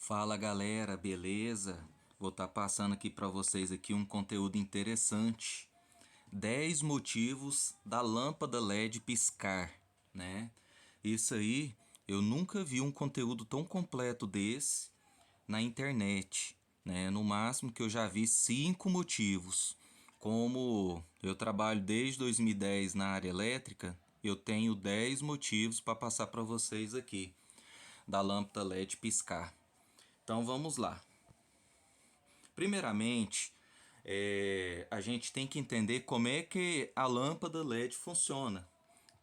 Fala galera, beleza? Vou estar passando aqui para vocês aqui um conteúdo interessante. 10 motivos da lâmpada LED piscar, né? Isso aí, eu nunca vi um conteúdo tão completo desse na internet, né? No máximo que eu já vi 5 motivos. Como eu trabalho desde 2010 na área elétrica, eu tenho 10 motivos para passar para vocês aqui da lâmpada LED piscar. Então vamos lá. Primeiramente, a gente tem que entender como é que a lâmpada LED funciona.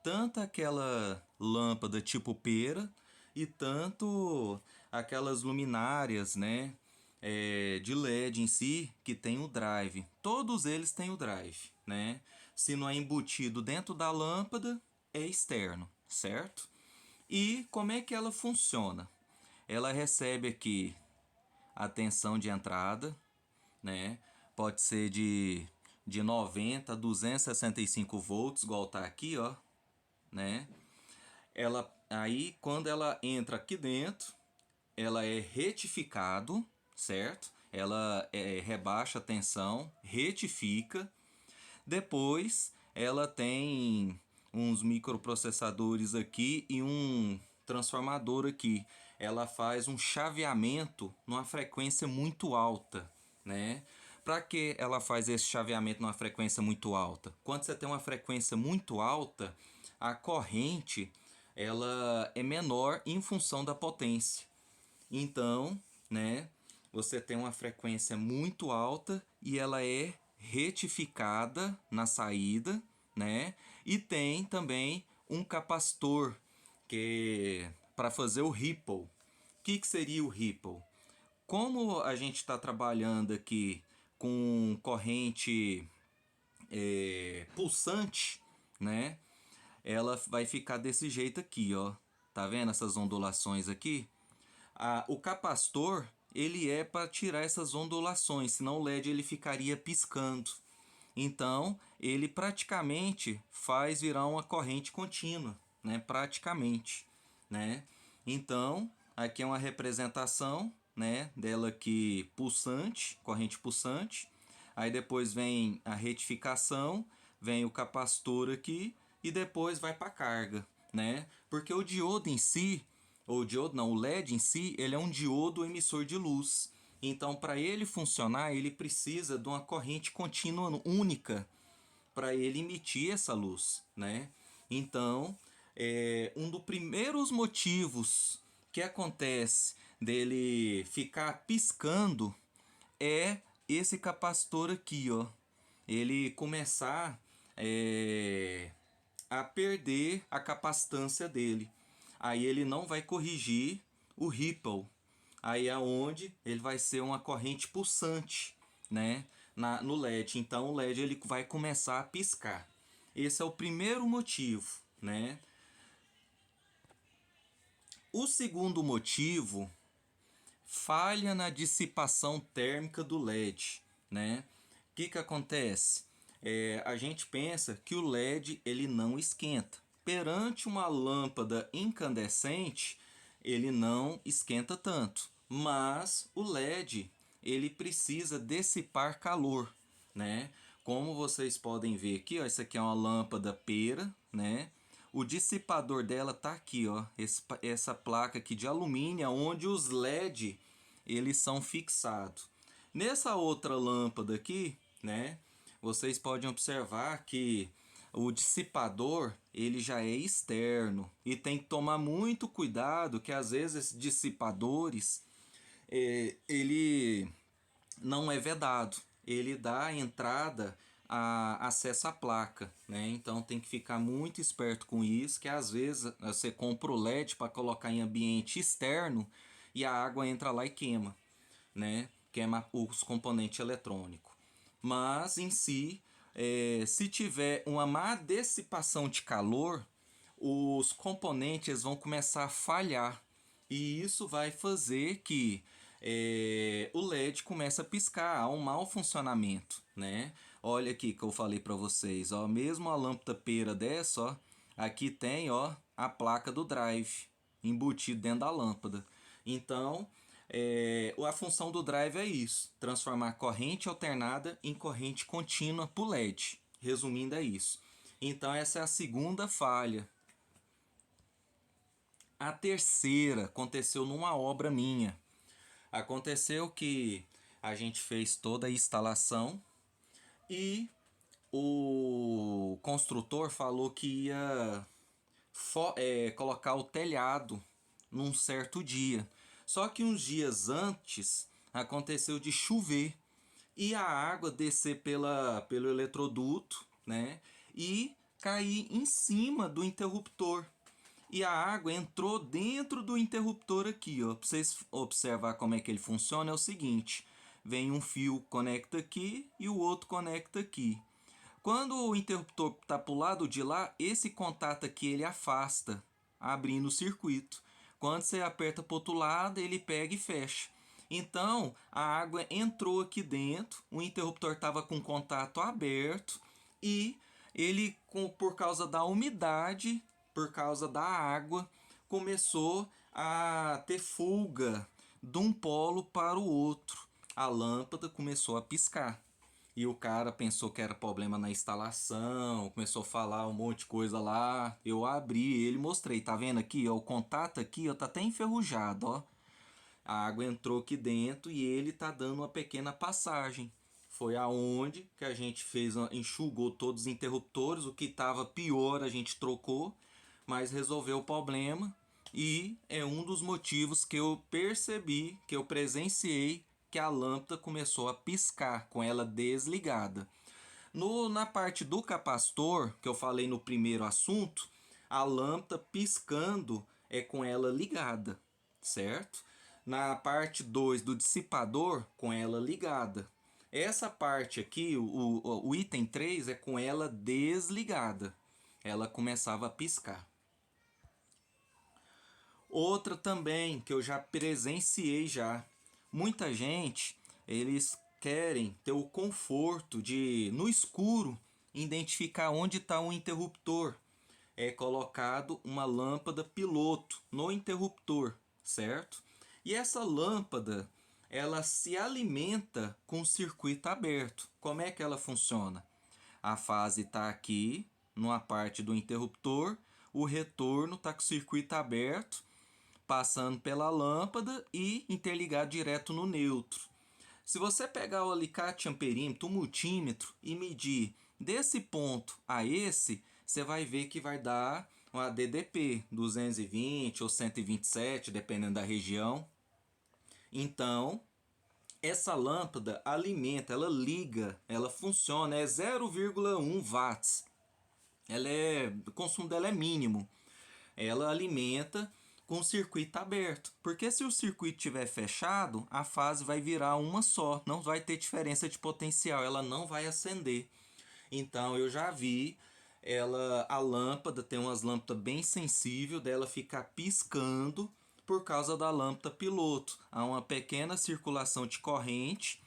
Tanto aquela lâmpada tipo pera e tanto aquelas luminárias, né, de LED em si que tem o drive. Todos eles têm o drive, né? Se não é embutido dentro da lâmpada, é externo, certo? E como é que ela funciona? Ela recebe aqui a tensão de entrada, né? Pode ser de 90 a 265 volts, igual tá aqui, ó, né? Ela aí quando ela entra aqui dentro, ela é retificado, certo? Ela rebaixa a tensão, retifica. Depois ela tem uns microprocessadores aqui e um transformador aqui. Ela faz um chaveamento numa frequência muito alta, né? Para que ela faz esse chaveamento numa frequência muito alta? Quando você tem uma frequência muito alta, a corrente ela é menor em função da potência. Então, né, você tem uma frequência muito alta e ela é retificada na saída, né? E tem também um capacitor que para fazer o ripple. O que seria o ripple? Como a gente está trabalhando aqui com corrente pulsante, né? Ela vai ficar desse jeito aqui, ó. Tá vendo essas ondulações aqui? O capacitor ele é para tirar essas ondulações, senão o LED ele ficaria piscando. Então ele praticamente faz virar uma corrente contínua, né? Praticamente, né? Então aqui é uma representação, né? Dela aqui pulsante, corrente pulsante. Aí depois vem a retificação, vem o capacitor aqui e depois vai para a carga, né? Porque o diodo em si, ou diodo não, o LED em si, ele é um diodo emissor de luz. Então, para ele funcionar, ele precisa de uma corrente contínua única para ele emitir essa luz, né? Então, um dos primeiros motivos que acontece dele ficar piscando é esse capacitor aqui, ó. Ele começar a perder a capacitância dele. Aí ele não vai corrigir o ripple. Aí é onde ele vai ser uma corrente pulsante, né, no LED. Então o LED ele vai começar a piscar. Esse é o primeiro motivo, né? O segundo motivo, falha na dissipação térmica do LED, né? O que acontece? A gente pensa que o LED ele não esquenta. Perante uma lâmpada incandescente, ele não esquenta tanto, mas o LED ele precisa dissipar calor, né? Como vocês podem ver aqui, ó, isso aqui é uma lâmpada pera, né? O dissipador dela tá aqui, ó, essa placa aqui de alumínio, onde os LED eles são fixados. Nessa outra lâmpada aqui, né? Vocês podem observar que o dissipador ele já é externo e tem que tomar muito cuidado que às vezes esses dissipadores ele não é vedado, ele dá entrada a acesso à placa, né? Então tem que ficar muito esperto com isso, que às vezes você compra o LED para colocar em ambiente externo e a água entra lá e queima, né? Queima os componentes eletrônicos. Mas em si, se tiver uma má dissipação de calor, os componentes vão começar a falhar e isso vai fazer que o LED comece a piscar, há um mau funcionamento, né? Olha aqui que eu falei para vocês, ó, mesmo a lâmpada pera dessa, ó, aqui tem, ó, a placa do drive embutido dentro da lâmpada. Então, A função do drive é isso, transformar corrente alternada em corrente contínua para o LED. Resumindo, é isso. Então essa é a segunda falha. A terceira aconteceu numa obra minha. Aconteceu que a gente fez toda a instalação e o construtor falou que ia colocar o telhado num certo dia. Só que uns dias antes aconteceu de chover e a água descer pelo eletroduto, né? E cair em cima do interruptor. E a água entrou dentro do interruptor aqui, ó. Para vocês observar como é que ele funciona, é o seguinte: vem um fio conecta aqui e o outro conecta aqui. Quando o interruptor está para o lado de lá, esse contato aqui ele afasta, abrindo o circuito. Quando você aperta para o outro lado, ele pega e fecha. Então, a água entrou aqui dentro, o interruptor estava com contato aberto e ele, por causa da umidade, por causa da água, começou a ter fuga de um polo para o outro. A lâmpada começou a piscar. E o cara pensou que era problema na instalação, começou a falar um monte de coisa lá. Eu abri ele, mostrei, tá vendo aqui, ó, o contato aqui, ó, tá até enferrujado, ó. A água entrou aqui dentro e ele tá dando uma pequena passagem. Foi aonde que a gente fez, enxugou todos os interruptores, o que estava pior a gente trocou, mas resolveu o problema e é um dos motivos que eu percebi, que eu presenciei que a lâmpada começou a piscar com ela desligada. Na parte do capacitor, que eu falei no primeiro assunto, a lâmpada piscando é com ela ligada, certo? Na parte 2 do dissipador, com ela ligada. Essa parte aqui, o item 3, é com ela desligada. Ela começava a piscar. Outra também que eu já presenciei já. Muita gente, eles querem ter o conforto de, no escuro, identificar onde está um interruptor. É colocado uma lâmpada piloto no interruptor, certo? E essa lâmpada, ela se alimenta com o circuito aberto. Como é que ela funciona? A fase está aqui, numa parte do interruptor, o retorno está com o circuito aberto, passando pela lâmpada e interligado direto no neutro. Se você pegar o alicate amperímetro, o multímetro, e medir desse ponto a esse, você vai ver que vai dar uma DDP 220 ou 127, dependendo da região. Então, essa lâmpada alimenta, ela liga, ela funciona, é 0,1 watts. O consumo dela é mínimo. Ela alimenta com o circuito aberto. Porque se o circuito estiver fechado, a fase vai virar uma só, não vai ter diferença de potencial, ela não vai acender. Então eu já vi a lâmpada, tem umas lâmpadas bem sensíveis dela ficar piscando por causa da lâmpada piloto. Há uma pequena circulação de corrente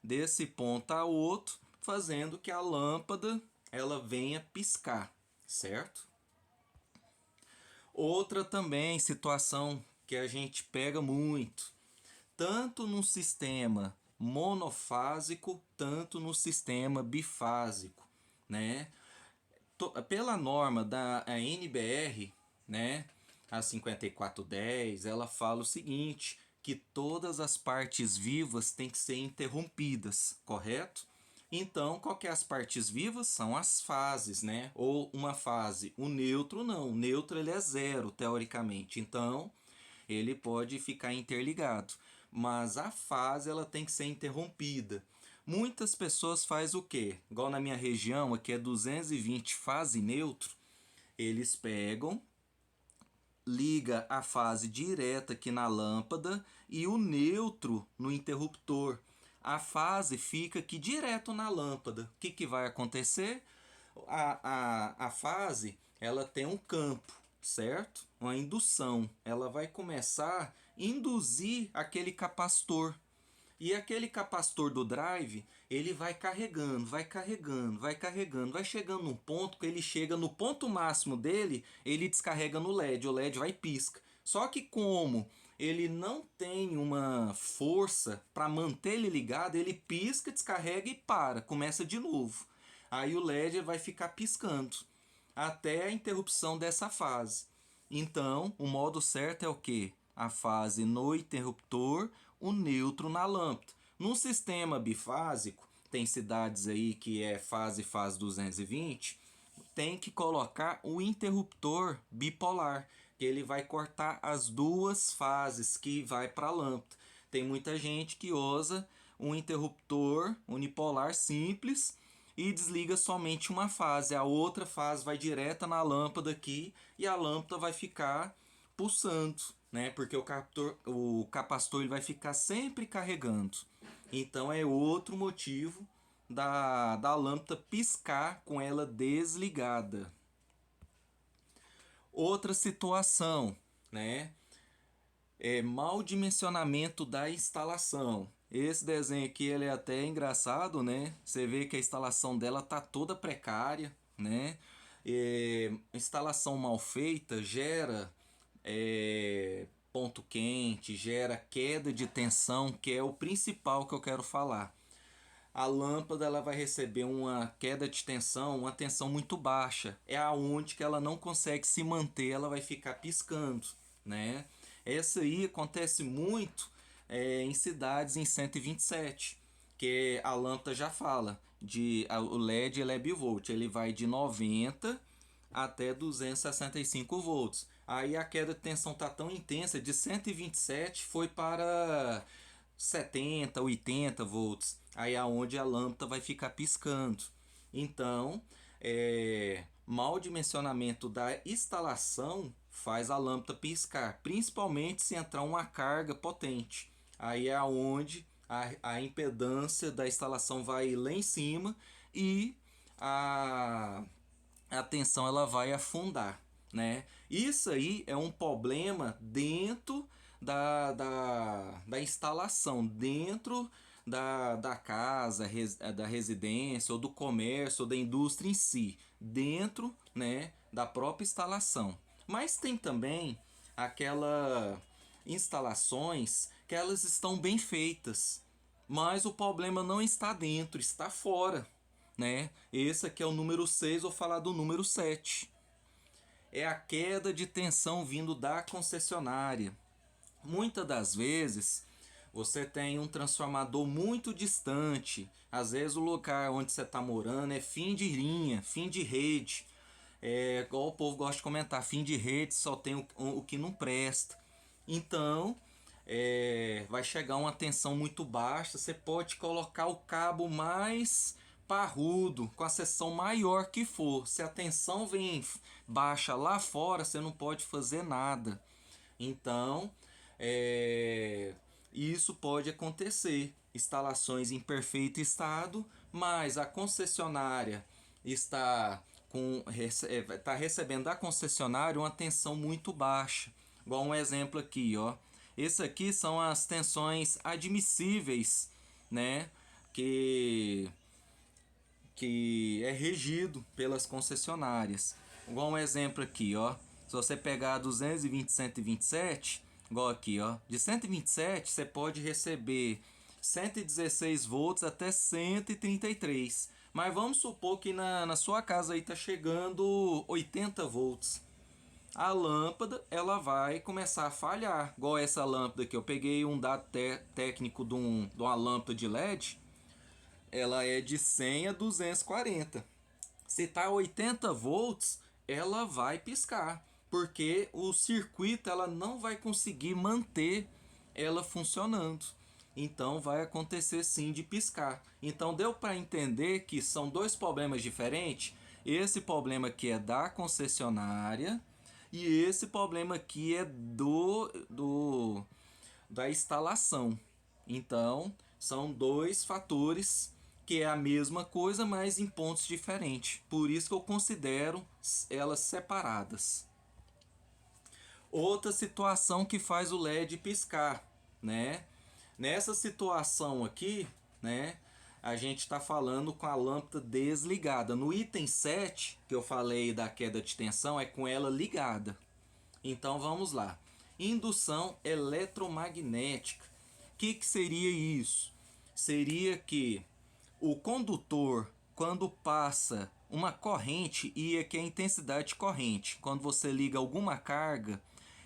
desse ponto a outro, fazendo que a lâmpada ela venha piscar, certo? Outra também situação que a gente pega muito, tanto no sistema monofásico, tanto no sistema bifásico, né? Pela norma da NBR, né, a 5410, ela fala o seguinte, que todas as partes vivas têm que ser interrompidas, correto? Então, qual que é as partes vivas? São as fases, né? Ou uma fase. O neutro não. O neutro ele é zero, teoricamente. Então, ele pode ficar interligado. Mas a fase ela tem que ser interrompida. Muitas pessoas fazem o quê? Igual na minha região, aqui é 220 fase neutro. Eles pegam, liga a fase direta aqui na lâmpada e o neutro no interruptor. A fase fica aqui direto na lâmpada. O que vai acontecer? A fase ela tem um campo, certo? Uma indução. Ela vai começar a induzir aquele capacitor. E aquele capacitor do drive, ele vai carregando, vai carregando, vai carregando, vai chegando num ponto que ele chega no ponto máximo dele, ele descarrega no LED, o LED vai e pisca. Só que como ele não tem uma força para manter ele ligado, ele pisca, descarrega e para, começa de novo. Aí o LED vai ficar piscando até a interrupção dessa fase. Então, o modo certo é o que? A fase no interruptor, o neutro na lâmpada. Num sistema bifásico, tem cidades aí que é fase 220, tem que colocar o interruptor bipolar, que ele vai cortar as duas fases que vai para a lâmpada. Tem muita gente que usa um interruptor unipolar simples e desliga somente uma fase. A outra fase vai direta na lâmpada aqui e a lâmpada vai ficar pulsando, né? Porque o capacitor ele vai ficar sempre carregando. Então é outro motivo da lâmpada piscar com ela desligada. Outra situação, né? É mau dimensionamento da instalação. Esse desenho aqui ele é até engraçado, né? Você vê que a instalação dela tá toda precária, né? Instalação mal feita gera ponto quente, gera queda de tensão, que é o principal que eu quero falar. A lâmpada ela vai receber uma queda de tensão, uma tensão muito baixa. É aonde que ela não consegue se manter, ela vai ficar piscando, né? Essa aí acontece muito em cidades em 127, que a lâmpada já fala, o LED ele é bivolt, ele vai de 90 até 265 volts. Aí a queda de tensão tá tão intensa, de 127 foi para 70, 80 volts. Aí é onde a lâmpada vai ficar piscando. Então, mau dimensionamento da instalação faz a lâmpada piscar, principalmente se entrar uma carga potente. Aí é onde a impedância da instalação vai lá em cima e a tensão ela vai afundar, né? Isso aí é um problema dentro da instalação, dentro da casa, da residência, ou do comércio, ou da indústria em si, dentro, né, da própria instalação. Mas tem também aquelas instalações que elas estão bem feitas, mas o problema não está dentro, está fora, né? Esse aqui é o número 6, vou falar do número 7. É a queda de tensão vindo da concessionária. Muitas das vezes você tem um transformador muito distante. Às vezes o lugar onde você está morando é fim de linha, fim de rede. É igual o povo gosta de comentar, fim de rede só tem o que não presta. Então vai chegar uma tensão muito baixa. Você pode colocar o cabo mais parrudo, com a seção maior que for. Se a tensão vem baixa lá fora, você não pode fazer nada. Então, isso pode acontecer. Instalações em perfeito estado, mas a concessionária está recebendo da concessionária uma tensão muito baixa. Igual um exemplo aqui, ó. Esse aqui são as tensões admissíveis, né? Que é regido pelas concessionárias. Igual um exemplo aqui, ó. Se você pegar 220 127, igual aqui, ó, de 127 você pode receber 116 volts até 133. Mas vamos supor que na sua casa aí tá chegando 80 volts. A lâmpada ela vai começar a falhar. Igual essa lâmpada aqui, eu peguei um dado técnico de uma lâmpada de LED. Ela é de 100 a 240. Se tá 80 volts, ela vai piscar, porque o circuito ela não vai conseguir manter ela funcionando. Então vai acontecer sim de piscar. Então deu para entender que são dois problemas diferentes. Esse problema aqui é da concessionária e esse problema aqui é da instalação. Então são dois fatores que é a mesma coisa, mas em pontos diferentes. Por isso que eu considero elas separadas. Outra situação que faz o LED piscar, né? Nessa situação aqui, né, a gente está falando com a lâmpada desligada. No item 7, que eu falei da queda de tensão, é com ela ligada. Então vamos lá. Indução eletromagnética. O que seria isso? Seria que o condutor, quando passa uma corrente, e aqui é a intensidade de corrente, quando você liga alguma carga,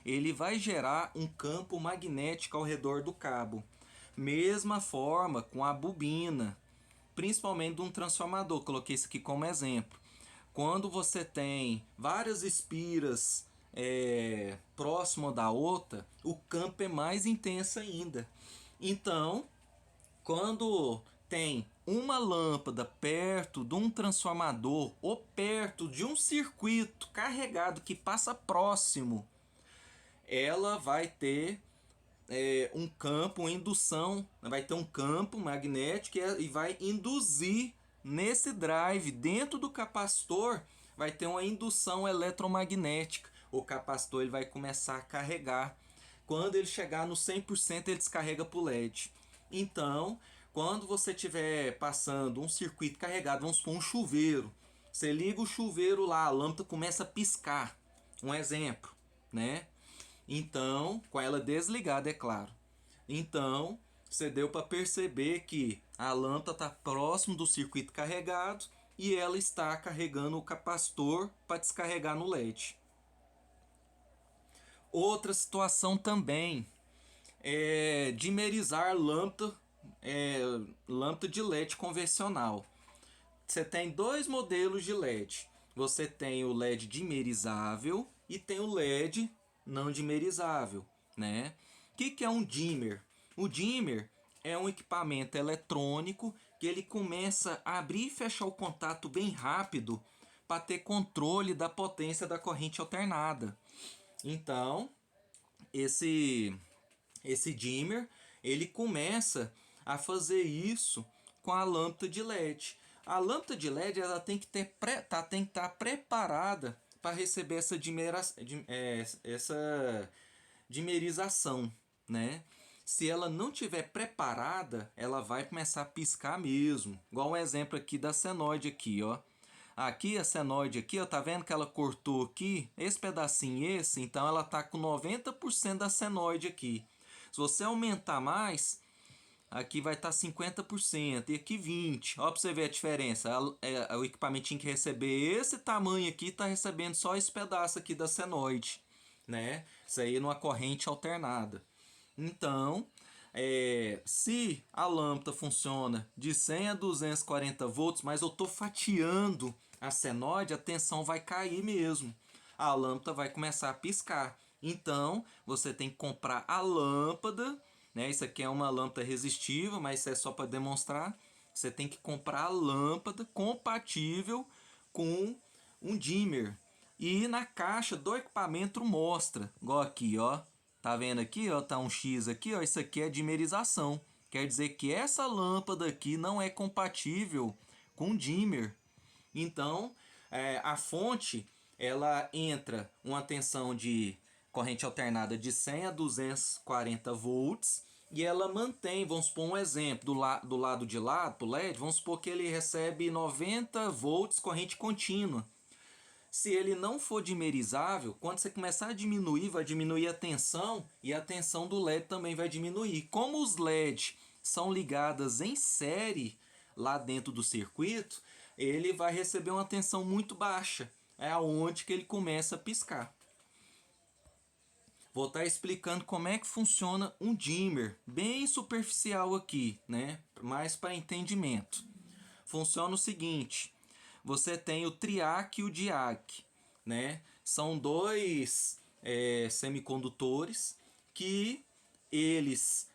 ele vai gerar um campo magnético ao redor do cabo. Mesma forma com a bobina, principalmente de um transformador, coloquei isso aqui como exemplo. Quando você tem várias espiras próximo da outra, o campo é mais intenso ainda. Então, quando tem uma lâmpada perto de um transformador ou perto de um circuito carregado que passa próximo, ela vai ter um campo, uma indução, vai ter um campo magnético e vai induzir nesse drive dentro do capacitor, vai ter uma indução eletromagnética. O capacitor ele vai começar a carregar. Quando ele chegar no 100%, ele descarrega para o LED. Então, quando você estiver passando um circuito carregado, vamos supor um chuveiro, você liga o chuveiro lá, a lâmpada começa a piscar. Um exemplo, né? Então, com ela desligada, é claro. Então, você deu para perceber que a lâmpada está próximo do circuito carregado e ela está carregando o capacitor para descarregar no LED. Outra situação também é dimerizar lâmpada de LED convencional. Você tem dois modelos de LED. Você tem o LED dimerizável e tem o LED não dimerizável, né? O que é um dimmer? O dimmer é um equipamento eletrônico que ele começa a abrir e fechar o contato bem rápido para ter controle da potência da corrente alternada. Então, esse dimmer, ele começa a fazer isso com a lâmpada de LED. A lâmpada de LED ela tem que estar preparada para receber essa dimerização, né? Se ela não tiver preparada, ela vai começar a piscar mesmo. Igual um exemplo aqui da senoide aqui, ó. Aqui a senoide aqui, ó, tá vendo que ela cortou aqui? Esse pedacinho então ela tá com 90% da senoide aqui. Se você aumentar mais, aqui vai estar 50% e aqui 20%. Ó, pra você ver a diferença. O equipamento tinha que receber esse tamanho aqui, tá recebendo só esse pedaço aqui da senoide, né? Isso aí numa corrente alternada. Então, se a lâmpada funciona de 100 a 240 volts, mas eu estou fatiando a senoide, a tensão vai cair mesmo. A lâmpada vai começar a piscar. Então, você tem que comprar a lâmpada, né? Isso aqui é uma lâmpada resistível, mas isso é só para demonstrar. Você tem que comprar a lâmpada compatível com um dimmer. E na caixa do equipamento mostra, igual aqui, ó. Tá vendo aqui, ó? Tá um X aqui, ó. Isso aqui é dimerização. Quer dizer que essa lâmpada aqui não é compatível com dimmer. Então, a fonte, ela entra uma tensão de corrente alternada de 100 a 240 volts e ela mantém, vamos supor um exemplo, do lado de lá, pro LED, vamos supor que ele recebe 90 volts corrente contínua. Se ele não for dimerizável, quando você começar a diminuir, vai diminuir a tensão e a tensão do LED também vai diminuir. Como os LEDs são ligadas em série lá dentro do circuito, ele vai receber uma tensão muito baixa. É aonde que ele começa a piscar. Vou estar explicando como é que funciona um dimmer, bem superficial aqui, né? Mais para entendimento. Funciona o seguinte: você tem o triac e o diac, né? São dois semicondutores que eles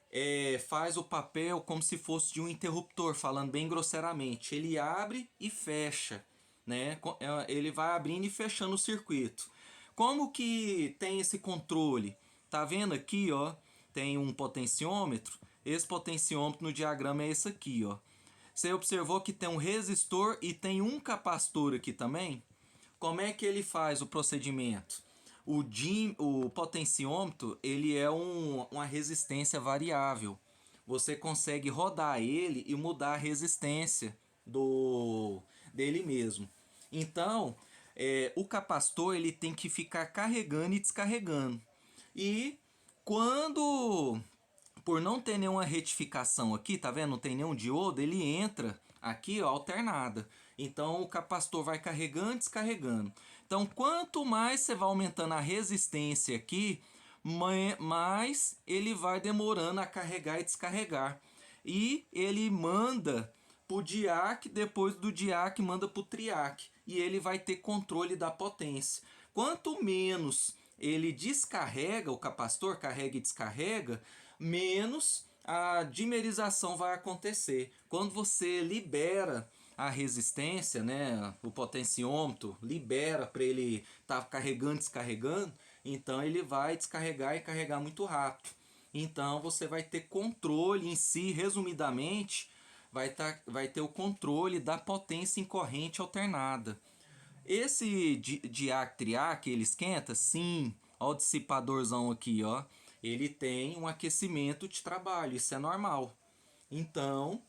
faz o papel como se fosse de um interruptor, falando bem grosseiramente. Ele abre e fecha, né? Ele vai abrindo e fechando o circuito. Como que tem esse controle? Tá vendo aqui, ó? Tem um potenciômetro. Esse potenciômetro no diagrama é esse aqui, ó. Você observou que tem um resistor e tem um capacitor aqui também? Como é que ele faz o procedimento? O potenciômetro ele é uma resistência variável. Você consegue rodar ele e mudar a resistência dele mesmo. Então, o capacitor ele tem que ficar carregando e descarregando. E Quando, por não ter nenhuma retificação aqui, tá vendo? Não tem nenhum diodo, ele entra aqui, ó, alternada. Então o capacitor vai carregando e descarregando. Então quanto mais você vai aumentando a resistência aqui, mais ele vai demorando a carregar e descarregar. E ele manda pro diac, depois do diac manda pro triac. E ele vai ter controle da potência. Quanto menos ele descarrega, o capacitor carrega e descarrega, menos a dimerização vai acontecer. Quando você libera a resistência, né, o potenciômetro libera para ele estar carregando e descarregando, então ele vai descarregar e carregar muito rápido. Então você vai ter controle em si, resumidamente, vai ter o controle da potência em corrente alternada. Esse diac-triac, ele esquenta? Sim. Ó o dissipadorzão aqui, ó. Ele tem um aquecimento de trabalho, isso é normal. Então,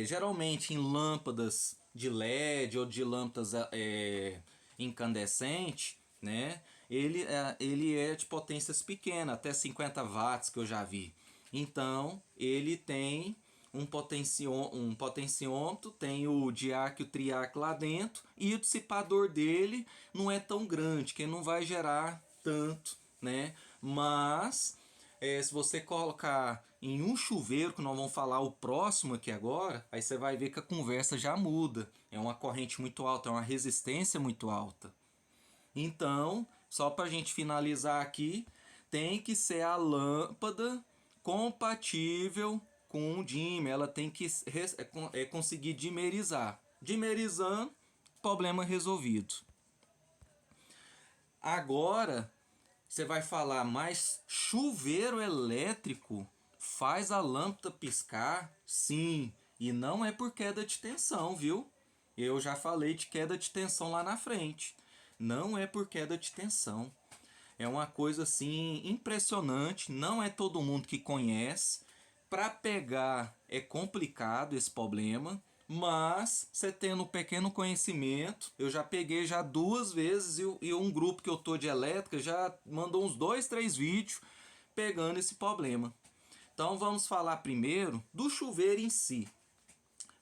geralmente em lâmpadas de LED ou de lâmpadas incandescentes, né? Ele é de potências pequenas, até 50 watts que eu já vi. Então, ele tem um potenciômetro, tem o diac e o triac lá dentro, e o dissipador dele não é tão grande, que não vai gerar tanto, né? Mas se você colocar em um chuveiro, que nós vamos falar o próximo aqui agora, aí você vai ver que a conversa já muda. É uma corrente muito alta, é uma resistência muito alta. Então, só para a gente finalizar aqui, tem que ser a lâmpada compatível com o dimmer. Ela tem que conseguir dimerizar. Dimerizando, problema resolvido. Agora, você vai falar, mas chuveiro elétrico faz a lâmpada piscar? Sim, e não é por queda de tensão, viu? Eu já falei de queda de tensão lá na frente. Não é por queda de tensão. É uma coisa assim impressionante, não é todo mundo que conhece. Para pegar é complicado esse problema, mas você tendo um pequeno conhecimento, eu já peguei já 2 vezes e um grupo que eu tô de elétrica já mandou uns 2, 3 vídeos pegando esse problema. Então vamos falar primeiro do chuveiro em si.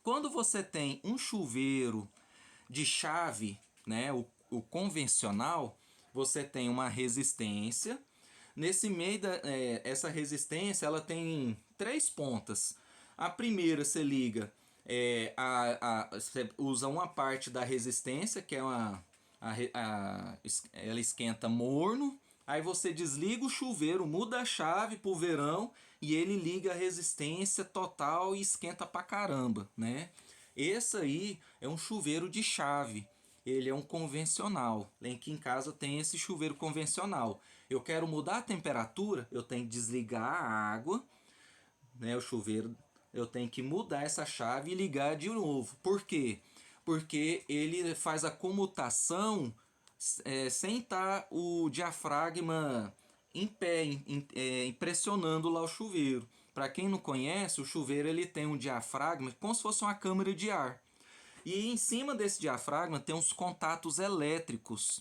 Quando você tem um chuveiro de chave, né, o convencional, você tem uma resistência. Nesse meio essa resistência ela tem 3 pontas. A primeira você liga, você usa uma parte da resistência, que é ela esquenta morno. Aí você desliga o chuveiro, muda a chave pro verão e ele liga a resistência total e esquenta pra caramba, né? Esse aí é um chuveiro de chave. Ele é um convencional. Aqui em casa tem esse chuveiro convencional. Eu quero mudar a temperatura, eu tenho que desligar a água, né, o chuveiro, eu tenho que mudar essa chave e ligar de novo. Por quê? Porque ele faz a comutação sem estar o diafragma em pé, pressionando lá o chuveiro. Para quem não conhece, o chuveiro ele tem um diafragma como se fosse uma câmara de ar. E em cima desse diafragma tem uns contatos elétricos.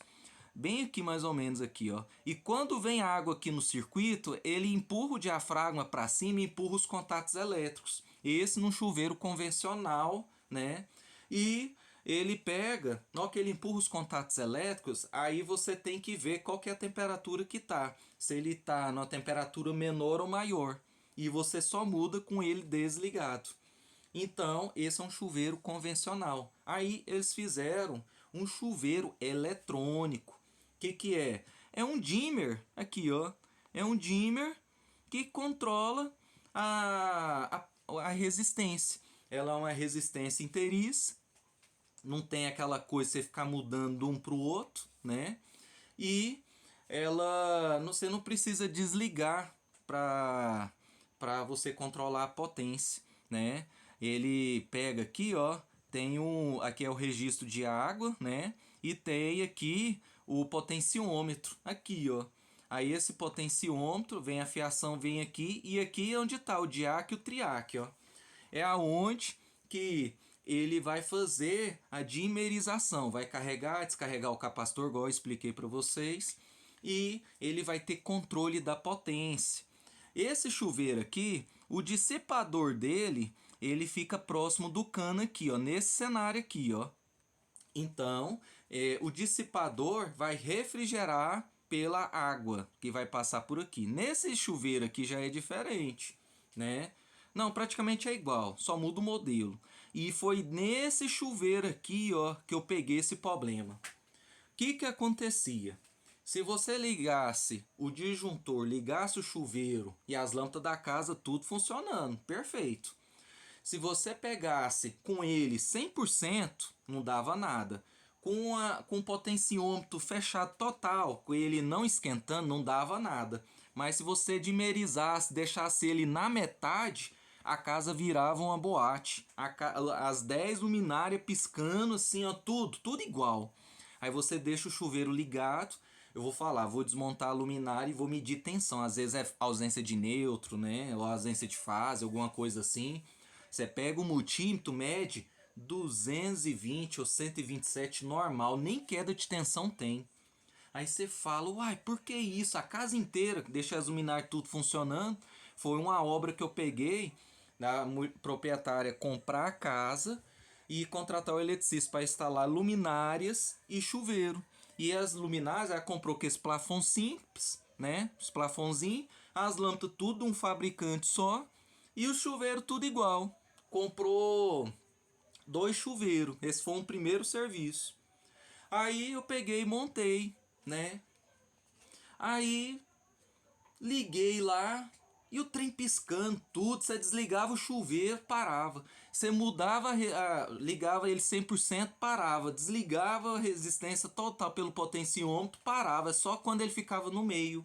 Bem aqui mais ou menos aqui, ó. E quando vem água aqui no circuito, ele empurra o diafragma para cima e empurra os contatos elétricos. Esse num chuveiro convencional, né? E ele pega, na hora que ele empurra os contatos elétricos, aí você tem que ver qual que é a temperatura que tá. Se ele tá numa temperatura menor ou maior. E você só muda com ele desligado. Então, esse é um chuveiro convencional. Aí eles fizeram um chuveiro eletrônico. O que é? É um dimmer, aqui ó. É um dimmer que controla a resistência. Ela é uma resistência inteiriça, não tem aquela coisa de você ficar mudando de um para o outro, né? E você não precisa desligar para você controlar a potência, né? Ele pega aqui, ó, aqui é o registro de água, né? E tem aqui o potenciômetro, aqui, ó. Aí esse potenciômetro, vem a fiação, vem aqui, e aqui é onde está o diac e o triac, ó. É aonde que ele vai fazer a dimerização, vai carregar, descarregar o capacitor, igual eu expliquei para vocês. e ele vai ter controle da potência. Esse chuveiro aqui, o dissipador dele, ele fica próximo do cano aqui, ó, nesse cenário aqui, ó. Então, o dissipador vai refrigerar pela água que vai passar por aqui. Nesse chuveiro aqui já é diferente, né? Não, praticamente é igual, só muda o modelo. E foi nesse chuveiro aqui, ó, que eu peguei esse problema. O que acontecia? Se você ligasse o disjuntor, ligasse o chuveiro e as lâmpadas da casa, tudo funcionando, perfeito. Se você pegasse com ele 100%, não dava nada. Com o potenciômetro fechado total, com ele não esquentando, não dava nada. Mas se você dimerizasse, deixasse ele na metade, a casa virava uma boate. As 10 luminárias piscando assim, ó, tudo igual. Aí você deixa o chuveiro ligado. Eu vou falar, vou desmontar a luminária e vou medir tensão. Às vezes é ausência de neutro, né? Ou ausência de fase, alguma coisa assim. Você pega o multímetro, mede 220 ou 127 normal, nem queda de tensão tem. Aí você fala, uai, por que isso? A casa inteira, deixa as luminárias tudo funcionando. Foi uma obra que eu peguei da proprietária comprar a casa e contratar o eletricista para instalar luminárias e chuveiro. E as luminárias, ela comprou com esse plafond simples, né? Os plafonzinhos, as lâmpadas tudo um fabricante só e o chuveiro tudo igual. Comprou 2 chuveiros. Esse foi um primeiro serviço. Aí eu peguei e montei, né? Aí liguei lá e o trem piscando tudo. Você desligava o chuveiro, parava. Você mudava, ligava ele 100%, parava. Desligava a resistência total pelo potenciômetro, parava. Só quando ele ficava no meio.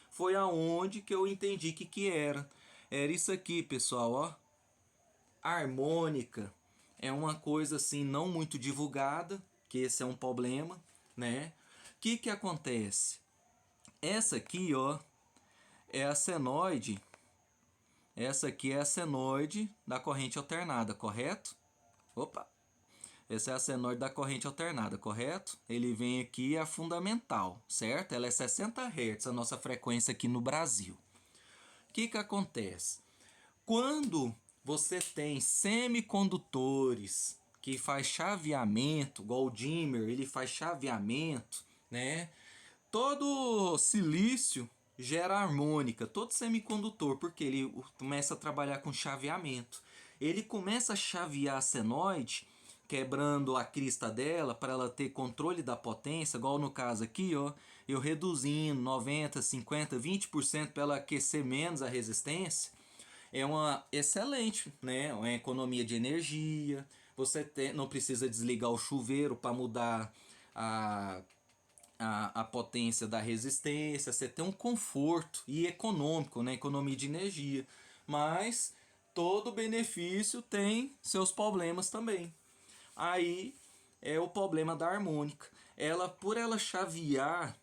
Foi aonde que eu entendi que era. Era isso aqui, pessoal, ó. Harmônica é uma coisa assim não muito divulgada, que esse é um problema, né? Que acontece? Essa aqui, ó, é a senoide. Essa aqui é a senoide da corrente alternada, correto? Opa. Essa é a senoide da corrente alternada, correto? Ele vem aqui, é a fundamental, certo? Ela é 60 Hz, a nossa frequência aqui no Brasil. O que acontece? Quando você tem semicondutores que faz chaveamento, igual o dimmer, ele faz chaveamento, né? Todo silício gera harmônica, todo semicondutor, porque ele começa a trabalhar com chaveamento. Ele começa a chavear a senoide, quebrando a crista dela para ela ter controle da potência, igual no caso aqui, ó, eu reduzindo 90, 50, 20% para ela aquecer menos a resistência. É uma excelente, né? Uma economia de energia. Você não precisa desligar o chuveiro para mudar a, a potência da resistência. Você tem um conforto e econômico, né? Economia de energia. Mas todo benefício tem seus problemas também. Aí é o problema da harmônica. Por ela chavear,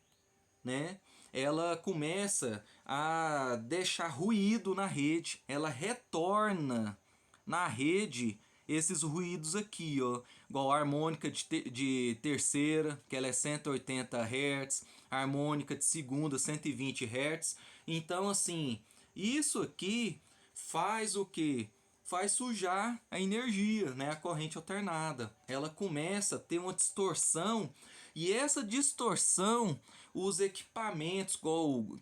né? Ela começa a deixar ruído na rede, ela retorna na rede esses ruídos aqui, ó, igual a harmônica de terceira, que ela é 180 Hz, a harmônica de segunda 120 Hz. Então, assim, isso aqui faz o que? Faz sujar a energia, né? A corrente alternada. Ela começa a ter uma distorção e essa distorção, os equipamentos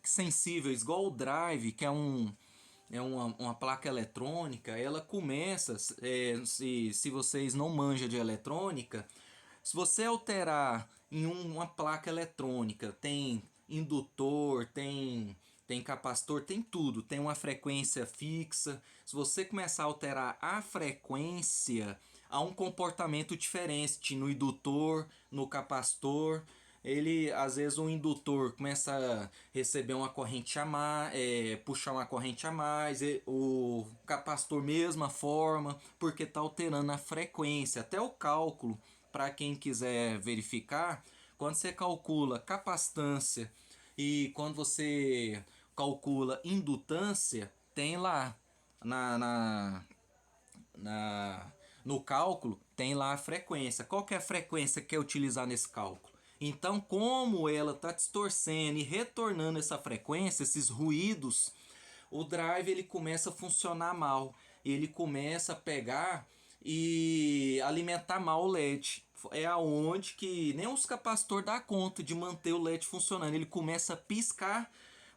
sensíveis, igual o drive, que é uma placa eletrônica, ela começa, se vocês não manjam de eletrônica, se você alterar em uma placa eletrônica, tem indutor, tem capacitor, tem tudo, tem uma frequência fixa. Se você começar a alterar a frequência, há um comportamento diferente no indutor, no capacitor. Ele, às vezes, o indutor começa a receber uma corrente a mais, puxar uma corrente a mais, o capacitor mesma forma, porque está alterando a frequência, até o cálculo. Para quem quiser verificar, quando você calcula capacitância e quando você calcula indutância, tem lá na, na, na no cálculo, tem lá a frequência. Qual que é a frequência que é utilizar nesse cálculo? Então, como ela está distorcendo e retornando essa frequência, esses ruídos, o drive ele começa a funcionar mal. Ele começa a pegar e alimentar mal o LED. É aonde que nem os capacitores dá conta de manter o LED funcionando. Ele começa a piscar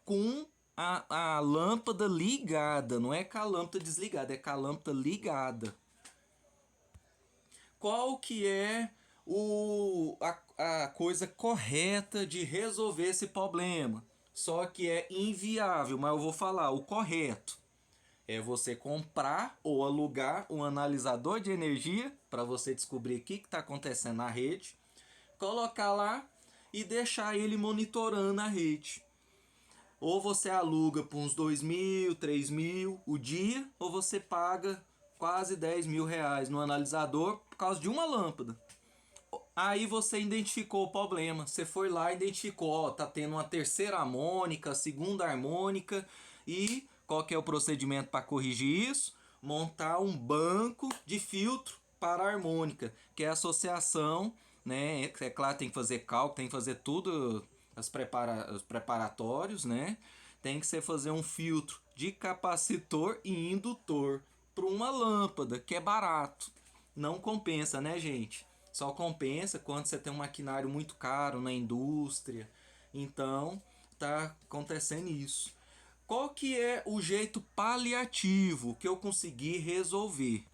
com a lâmpada ligada. Não é com a lâmpada desligada, é com a lâmpada ligada. Qual que é a coisa correta de resolver esse problema? Só que é inviável, mas eu vou falar o correto. É você comprar ou alugar um analisador de energia para você descobrir o que está acontecendo na rede, colocar lá e deixar ele monitorando a rede. Ou você aluga por uns 2.000, 3.000 o dia, ou você paga quase 10 mil reais no analisador por causa de uma lâmpada. Aí você identificou o problema. Você foi lá e identificou, ó, tá tendo uma terceira harmônica, segunda harmônica. E qual que é o procedimento para corrigir isso? Montar um banco de filtro para a harmônica, que é a associação, né? É claro, tem que fazer cálculo, tem que fazer tudo, os preparatórios, né? Tem que ser fazer um filtro de capacitor e indutor para uma lâmpada, que é barato. Não compensa, né, gente? Só compensa quando você tem um maquinário muito caro na indústria. Então, tá acontecendo isso. Qual que é o jeito paliativo que eu consegui resolver?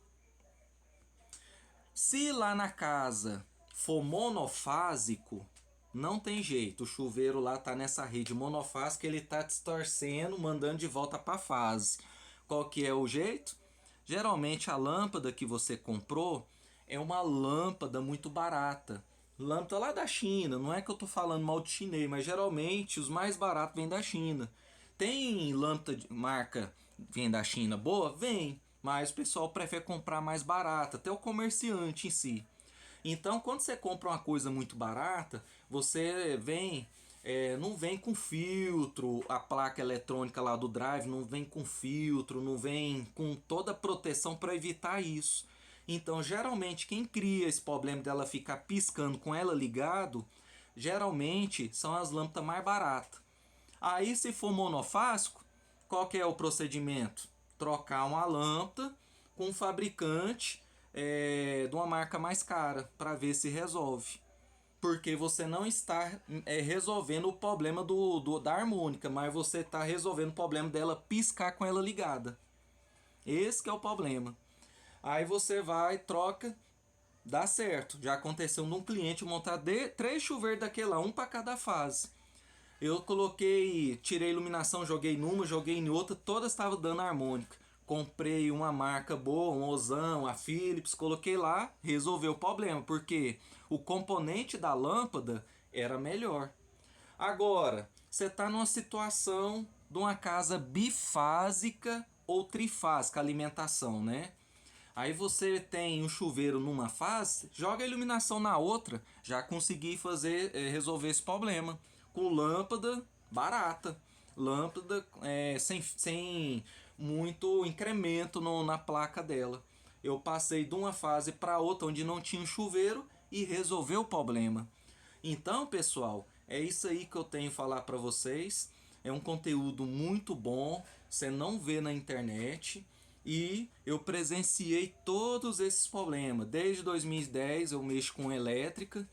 Se lá na casa for monofásico, não tem jeito. O chuveiro lá tá nessa rede monofásica, ele tá distorcendo, mandando de volta para fase. Qual que é o jeito? Geralmente a lâmpada que você comprou é uma lâmpada muito barata. Lâmpada lá da China, não é que eu tô falando mal de chinês, mas geralmente os mais baratos vêm da China. Tem lâmpada de marca vem da China boa? Vem, mas o pessoal prefere comprar mais barata, até o comerciante em si. Então, quando você compra uma coisa muito barata, você não vem com filtro, a placa eletrônica lá do drive não vem com filtro, não vem com toda a proteção para evitar isso. Então, geralmente, quem cria esse problema dela ficar piscando com ela ligado, geralmente são as lâmpadas mais baratas. Aí, se for monofásico, qual que é o procedimento? Trocar uma lâmpada com um fabricante de uma marca mais cara para ver se resolve. Porque você não está resolvendo o problema da harmônica, mas você está resolvendo o problema dela piscar com ela ligada. Esse que é o problema. Aí você vai, troca, dá certo. Já aconteceu num cliente montar 3 chuveiros daquele lá, um para cada fase. Eu coloquei, tirei a iluminação, joguei numa, joguei em outra, todas estavam dando harmônica. Comprei uma marca boa, um Ozão, a Philips, coloquei lá, resolveu o problema, porque o componente da lâmpada era melhor. Agora, você está numa situação de uma casa bifásica ou trifásica, alimentação, né? Aí você tem um chuveiro numa fase, joga a iluminação na outra, já consegui resolver esse problema com lâmpada barata, lâmpada sem muito incremento na placa dela. Eu passei de uma fase para outra onde não tinha chuveiro e resolveu o problema. Então, pessoal, é isso aí que eu tenho a falar para vocês. É um conteúdo muito bom, você não vê na internet. E eu presenciei todos esses problemas. Desde 2010 eu mexo com elétrica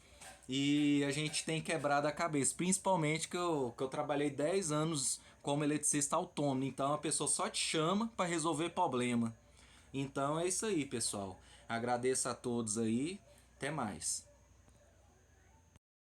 e a gente tem quebrado a cabeça. Principalmente que eu trabalhei 10 anos como eletricista autônomo. Então a pessoa só te chama para resolver problema. Então é isso aí, pessoal. Agradeço a todos aí. Até mais.